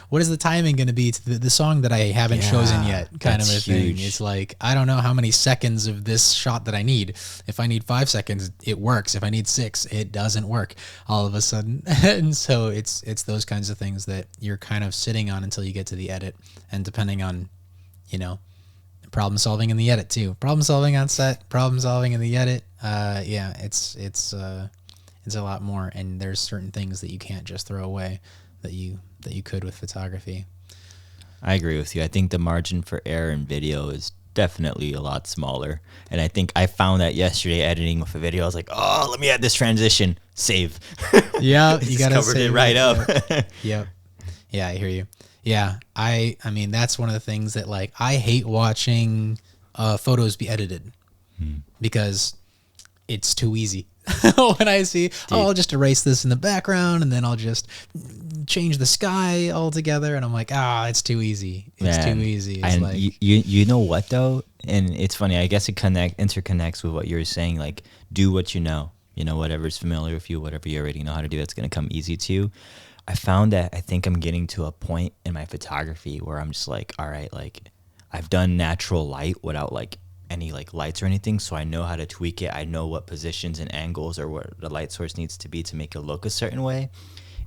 what is the timing going to be to the song that I haven't chosen yet, kind of a thing. It's like, I don't know how many seconds of this shot that I need. If I need 5 seconds, it works. If I need 6, it doesn't work all of a sudden. And so it's those kinds of things that you're kind of sitting on until you get to the edit. And depending on problem solving in the edit too. Problem solving on set, problem solving in the edit. Yeah, it's a lot more, and there's certain things that you can't just throw away that you could with photography. I agree with you. I think the margin for error in video is definitely a lot smaller. And I think I found that yesterday editing with a video. I was like, oh, let me add this transition. Save. Yeah, you got to covered it right up. Yep. Yeah, I hear you. Yeah, I mean, that's one of the things that, like, I hate watching photos be edited because it's too easy. When I see, I'll just erase this in the background and then I'll just change the sky altogether, and I'm like, it's too easy. It's too easy. It's and like, you know what though, and it's funny. I guess it interconnects with what you're saying. Like, do what you know. You know, whatever's familiar with you, whatever you already know how to do, that's gonna come easy to you. I found that I think I'm getting to a point in my photography where I'm just like, all right, like I've done natural light without like any like lights or anything, so I know how to tweak it. I know what positions and angles or what the light source needs to be to make it look a certain way.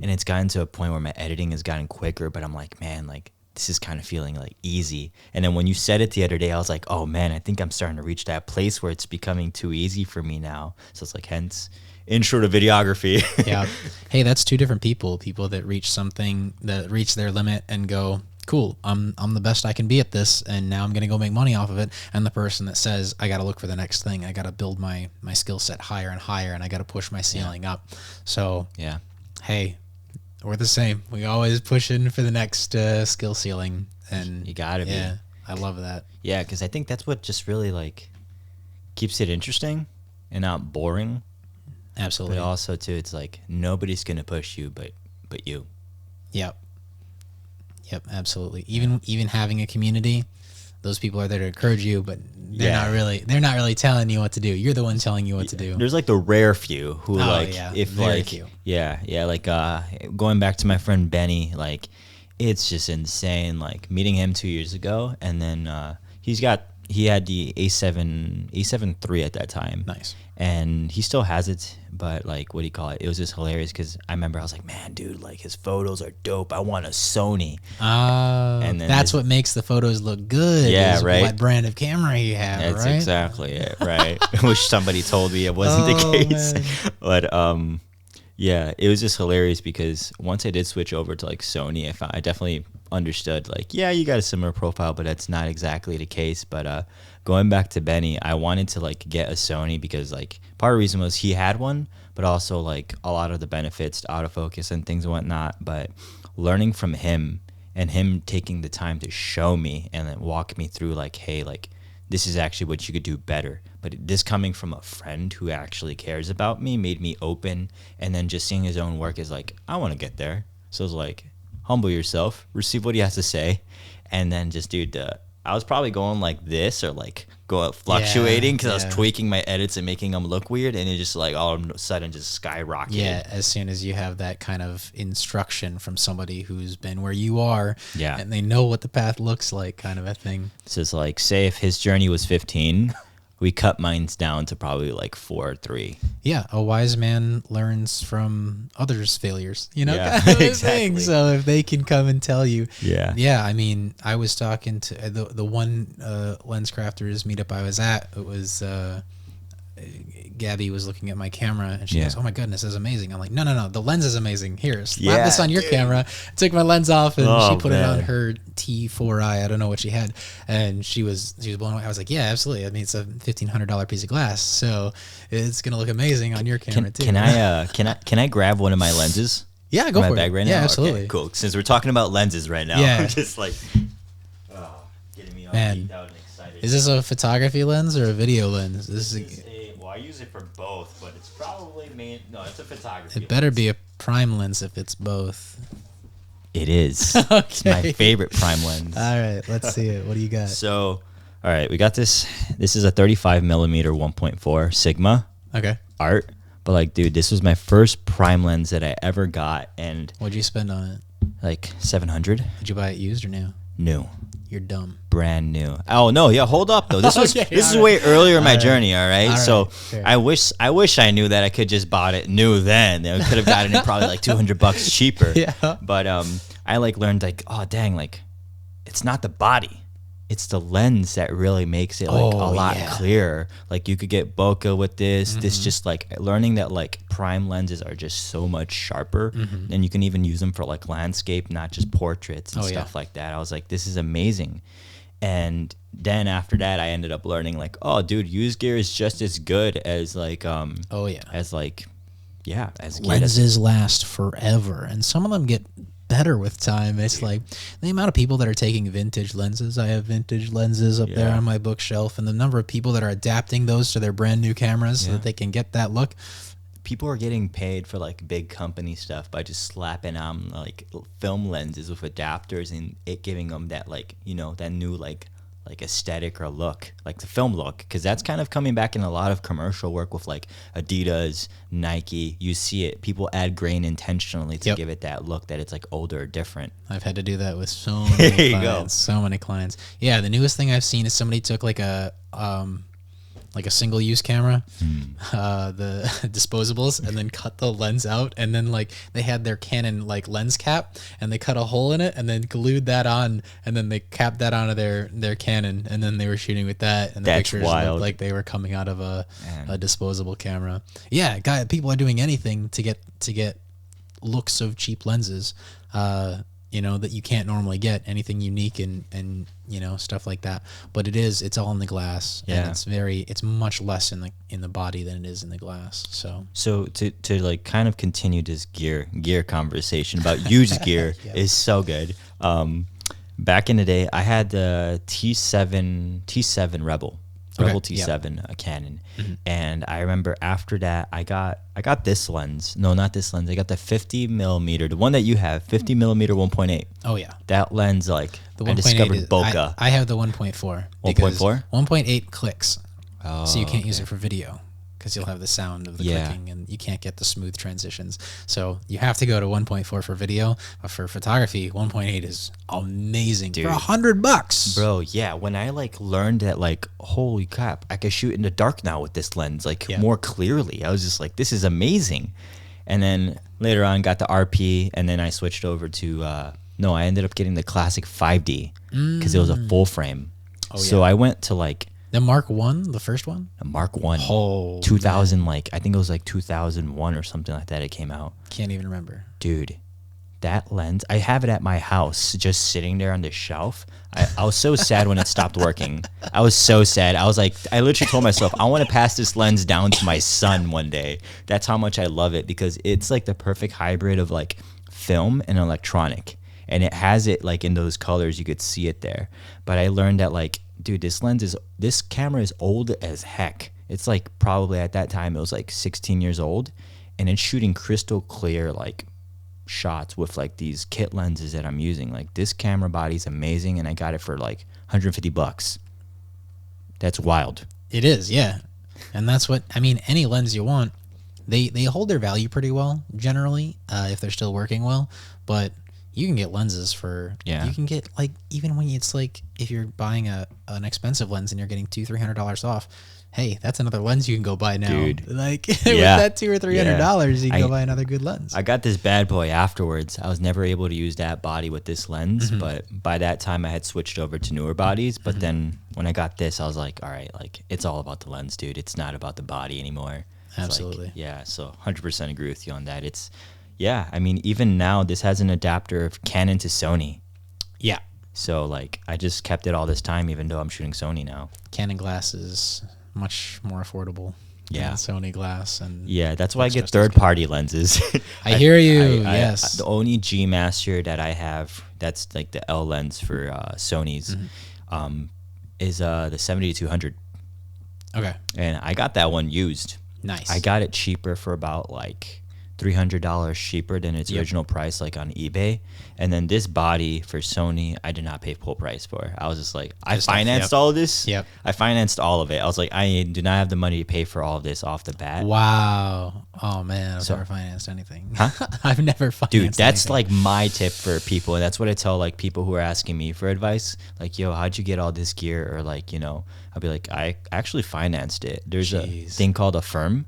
And it's gotten to a point where my editing has gotten quicker, but I'm like, man, like this is kind of feeling like easy. And then when you said it the other day, I was like, oh man, I think I'm starting to reach that place where it's becoming too easy for me now. So it's like, hence intro to videography. yeah. Hey, that's two different people that reach something, that reach their limit and go, cool, I'm the best I can be at this, and now I'm gonna go make money off of it. And the person that says, I gotta look for the next thing, I gotta build my skill set higher and higher, and I gotta push my ceiling up. So yeah, hey, we're the same. We always pushing for the next skill ceiling, and you gotta be. Yeah, I love that. Yeah, because I think that's what just really like keeps it interesting and not boring. Absolutely. But also too, it's like nobody's gonna push you, but you. Yep, absolutely. Even having a community, those people are there to encourage you, but they're not really telling you what to do. You're the one telling you what to do. There's like the rare few who if very like few. like going back to my friend Benny, like it's just insane. Like meeting him 2 years ago, and then he had the A7 III at that time. Nice. And he still has it, but like, what do you call it? It was just hilarious because I remember I was like, man, dude, like his photos are dope. I want a Sony. And then that's what makes the photos look good. Yeah, right. What brand of camera you have, That's right? exactly it, right? I wish somebody told me it wasn't the case. Man. But yeah, it was just hilarious because once I did switch over to like Sony, I definitely understood like, yeah, you got a similar profile, but that's not exactly the case. But going back to Benny, I wanted to like get a Sony because like part of the reason was he had one, but also like a lot of the benefits to autofocus and things and whatnot. But learning from him and him taking the time to show me and then walk me through like, hey, like this is actually what you could do better. But this coming from a friend who actually cares about me made me open, and then just seeing his own work is like, I want to get there. So it's like, humble yourself, receive what he has to say, and then just, dude, I was probably going like this or like fluctuating because I was tweaking my edits and making them look weird, and it just like all of a sudden just skyrocketed. Yeah, as soon as you have that kind of instruction from somebody who's been where you are, and they know what the path looks like, kind of a thing. So it's like, say if his journey was 15, we cut mines down to probably like 4 or 3. Yeah, a wise man learns from others' failures, you know, Yeah, kind of exactly. thing. So if they can come and tell you, yeah. I mean, I was talking to the one lens crafters meetup I was at. It was Gabby was looking at my camera and she goes, "Oh my goodness, this is amazing." I'm like, "No, the lens is amazing. Here, slap this on your camera." I took my lens off and she put it on her T4i. I don't know what she had, and she was blown away. I was like, "Yeah, absolutely. I mean, it's a $1,500 piece of glass, so it's gonna look amazing on your camera too." Can I grab one of my lenses? Yeah, go my for bag it. right now. Yeah, absolutely. Okay, cool. Since we're talking about lenses right now, I'm just like, getting me all geeked out and excited. Is this a photography lens or a video lens? This is I use it for both, but it's probably it's a photography. It better be a prime lens if it's both. It is. Okay. It's my favorite prime lens. All right, let's see it. What do you got? So, all right, we got this. This is a 35 millimeter 1.4 Sigma. Okay. Art. But like, dude, this was my first prime lens that I ever got, and What'd you spend on it? like 700. Did you buy it used or new? New. You're dumb. Brand new. Oh no, yeah, hold up though. This was Okay, this is way earlier in my journey, all right? All So right, fair. I wish I knew that I could just bought it new then. I could have gotten it probably like $200 cheaper. Yeah. But I like learned like, oh dang, like it's not the body. it's the lens that really makes it like a lot clearer. Like you could get bokeh with this. This just like learning that like prime lenses are just so much sharper, and you can even use them for like landscape, not just portraits and stuff like that. I was like, this is amazing. And then after that, I ended up learning like, oh, dude, used gear is just as good as like as like as lenses last forever, and some of them get better with time. It's like the amount of people that are taking vintage lenses. I have vintage lenses up there on my bookshelf, and the number of people that are adapting those to their brand new cameras so that they can get that look. People are getting paid for like big company stuff by just slapping on like film lenses with adapters and it giving them that like, you know, that new like aesthetic or look, like the film look, because that's kind of coming back in a lot of commercial work with like Adidas, Nike. You see it, people add grain intentionally to give it that look that it's like older or different. I've had to do that with so many clients. So many clients. Yeah, the newest thing I've seen is somebody took like a single-use camera, the disposables, and then cut the lens out, and then like they had their Canon like lens cap, and they cut a hole in it, and then glued that on, and then they capped that onto their Canon, and then they were shooting with that, and the pictures looked like they were coming out of a disposable camera. Yeah, people are doing anything to get looks of cheap lenses. You know, that you can't normally get, anything unique and you know, stuff like that. But it's all in the glass, and it's much less in the body than it is in the glass. So to like kind of continue this gear conversation about used gear is so good. Back in the day, I had the T7 Rebel T7, a Canon, and I remember after that I got this lens. No, not this lens. I got the 50 millimeter, the one that you have, 50 millimeter 1.8. Oh yeah, that lens, like the I discovered bokeh. I have the 1.4. 1.4. 1.8 clicks, so you can't use it for video because you'll have the sound of the clicking, and you can't get the smooth transitions. So you have to go to 1.4 for video, but for photography, 1.8 is amazing. Dude, for $100, bro. Yeah, when I like learned that, like, holy crap, I can shoot in the dark now with this lens, like more clearly. I was just like, this is amazing. And then later on, got the RP, and then I switched over to I ended up getting the classic 5D because it was a full frame. So I went to like. The Mark 1, the first one? The Mark 1. Oh, 2000, man. Like, I think it was like 2001 or something like that it came out. Can't even remember. Dude, that lens, I have it at my house just sitting there on the shelf. I was so sad when it stopped working. I was so sad. I was like, I literally told myself, I want to pass this lens down to my son one day. That's how much I love it, because it's like the perfect hybrid of like film and electronic. And it has it like in those colors, you could see it there. But I learned that like, dude, this camera is old as heck. It's like probably at that time it was like 16 years old, and it's shooting crystal clear like shots with like these kit lenses that I'm using. Like, this camera body is amazing, and I got it for like $150. That's wild. It is, yeah. And that's what I mean. Any lens you want, they hold their value pretty well generally, if they're still working well. But you can get lenses for you can get, like, even when it's like, if you're buying an expensive lens and you're getting $200-$300 off, hey, that's another lens you can go buy now. Dude. Like with that $200 or $300, you can go buy another good lens. I got this bad boy afterwards. I was never able to use that body with this lens, but by that time I had switched over to newer bodies. But then when I got this, I was like, all right, like, it's all about the lens, dude. It's not about the body anymore. Absolutely. Like, so 100% agree with you on that. I mean, even now, this has an adapter of Canon to Sony. Yeah. So, like, I just kept it all this time, even though I'm shooting Sony now. Canon glass is much more affordable than Sony glass. And that's why I get third-party lenses. I hear you, yes. The only G Master that I have, that's, like, the L lens for Sony's, is the 70-200. Okay. And I got that one used. Nice. I got it cheaper for about, like, $300 cheaper than its original price, like on eBay. And then this body for Sony, I did not pay full price for. I was just like, I financed all of this. I financed all of it. I was like, I do not have the money to pay for all of this off the bat. Wow. Oh man, I've never financed anything. Huh? I've never financed Dude, that's anything. like my tip for people, and that's what I tell like people who are asking me for advice. Like, yo, how'd you get all this gear? Or like, you know, I'll be like, I actually financed it. There's a thing called a firm.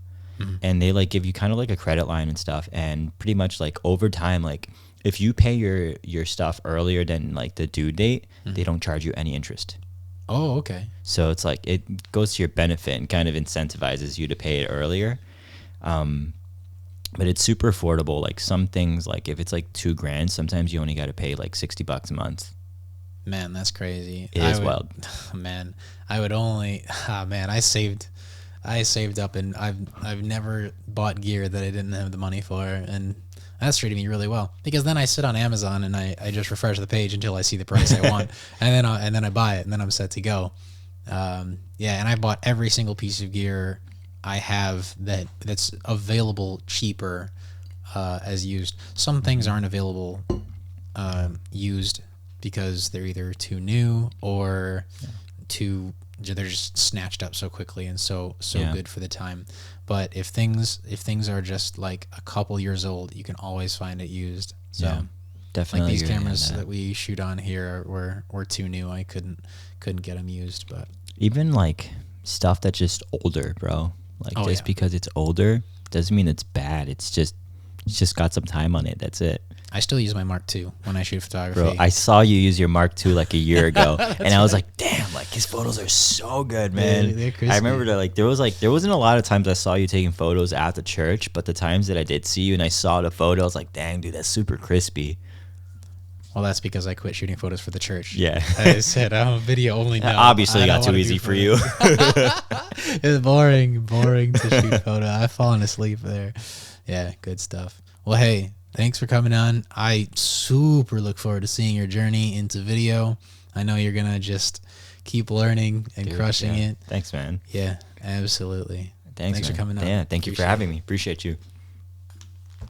And they like give you kind of like a credit line and stuff, and pretty much like over time, like if you pay your stuff earlier than like the due date, they don't charge you any interest. Oh, okay. So it's like it goes to your benefit and kind of incentivizes you to pay it earlier. But it's super affordable. Like some things, like if it's like $2,000, sometimes you only got to pay like $60 a month. Man, that's crazy. It is wild. Man, I would only. Man, I saved up, and I've never bought gear that I didn't have the money for, and that's treating me really well. Because then I sit on Amazon and I just refresh the page until I see the price I want, and then I buy it, and then I'm set to go. Yeah, and I bought every single piece of gear I have that's available cheaper as used. Some things aren't available used because they're either too new or too, they're just snatched up so quickly and so good for the time. But if things are just like a couple years old, you can always find it used. So definitely, like these cameras that we shoot on here were too new. I couldn't get them used. But even like stuff that's just older, bro. Like because it's older doesn't mean it's bad. It's just got some time on it. That's it. I still use my Mark II when I shoot photography. Bro, I saw you use your Mark II like a year ago, and I was like, damn, like his photos are so good, man. They're crispy. I remember that like there wasn't a lot of times I saw you taking photos at the church, but the times that I did see you and I saw the photo, I was like, dang, dude, that's super crispy. Well, that's because I quit shooting photos for the church. Yeah. I said I'm a video only now. Obviously, it got too easy for you. It's boring to shoot photo. I've fallen asleep there. Yeah, good stuff. Well, hey, thanks for coming on. I super look forward to seeing your journey into video. I know you're gonna just keep learning and crushing it. Thanks, man. Yeah, absolutely. Thanks for coming on. Yeah, thank you for having me. Appreciate you.